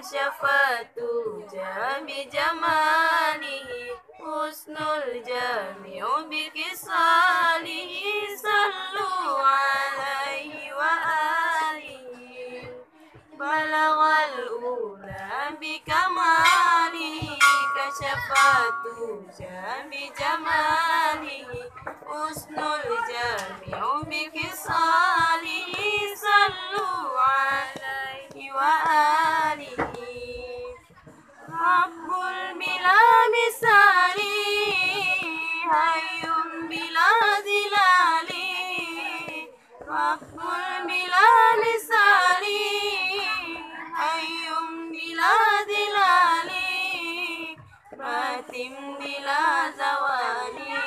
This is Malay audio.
Syafatu jabi jamalihi husnul jami'u bi kisalihi sallu alaihi wa alihi balaghal ula bi kamalihi kasyafatu jabi jamalihi husnul jami'u bi kisalihi sallu alaihi wa alihi Rabbul bila misali hayyun bila zilali Rabbul bila misali hayyun bila zilali Batim bila zawali